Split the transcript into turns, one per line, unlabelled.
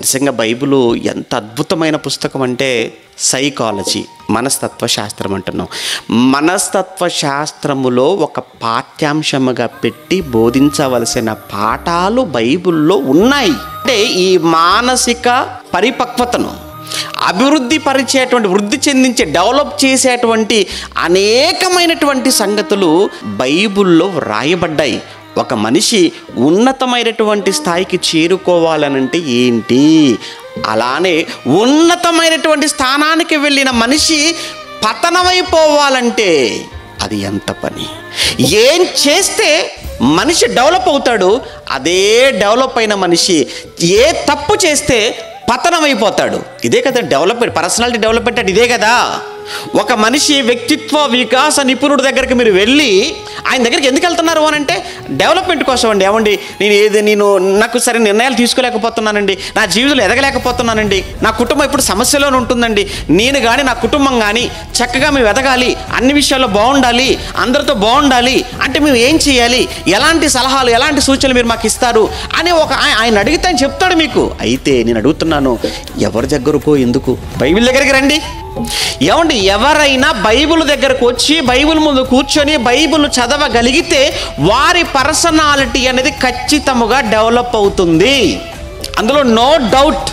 నిజంగా బైబిలు ఎంత అద్భుతమైన పుస్తకం అంటే సైకాలజీ, మనస్తత్వ శాస్త్రం అంటున్నాం. మనస్తత్వ శాస్త్రములో ఒక పాఠ్యాంశముగా పెట్టి బోధించవలసిన పాఠాలు బైబిల్లో ఉన్నాయి. అంటే ఈ మానసిక పరిపక్వతను అభివృద్ధి పరిచేటువంటి, వృద్ధి చెందించే, డెవలప్ చేసేటువంటి అనేకమైనటువంటి సంగతులు బైబిల్లో వ్రాయబడ్డాయి. ఒక మనిషి ఉన్నతమైనటువంటి స్థాయికి చేరుకోవాలనంటే ఏంటి, అలానే ఉన్నతమైనటువంటి స్థానానికి వెళ్ళిన మనిషి పతనమైపోవాలంటే అది ఎంత పని, ఏం చేస్తే మనిషి డెవలప్ అవుతాడు, అదే డెవలప్ అయిన మనిషి ఏ తప్పు చేస్తే పతనమైపోతాడు. ఇదే కదా డెవలప్మెంట్, పర్సనాలిటీ డెవలప్మెంట్ అంటే ఇదే కదా. ఒక మనిషి వ్యక్తిత్వ వికాస నిపుణుడి దగ్గరికి మీరు వెళ్ళి ఆయన దగ్గరికి ఎందుకు వెళ్తున్నారు అని అంటే డెవలప్మెంట్ కోసం అండి. ఏమండి నేను నాకు సరే నిర్ణయాలు తీసుకోలేకపోతున్నానండి, నా జీవితంలో ఎదగలేకపోతున్నానండి, నా కుటుంబం ఇప్పుడు సమస్యలోనే ఉంటుందండి, నేను కానీ నా కుటుంబం కానీ చక్కగా మేము ఎదగాలి, అన్ని విషయాల్లో బాగుండాలి, అందరితో బాగుండాలి అంటే మేము ఏం చేయాలి, ఎలాంటి సలహాలు ఎలాంటి సూచనలు మీరు మాకు ఇస్తారు అని ఆయన అడిగితే ఆయన చెప్తాడు మీకు. అయితే నేను అడుగుతున్నాను, ఎవరి దగ్గరకో ఎందుకు, బైబిల్ దగ్గరికి రండి. ఏమండి ఎవరైనా బైబిల్ దగ్గరకు వచ్చి బైబిల్ ముందు కూర్చొని బైబిల్ చదవగలిగితే వారి పర్సనాలిటీ అనేది ఖచ్చితంగా డెవలప్ అవుతుంది, అందులో నో డౌట్.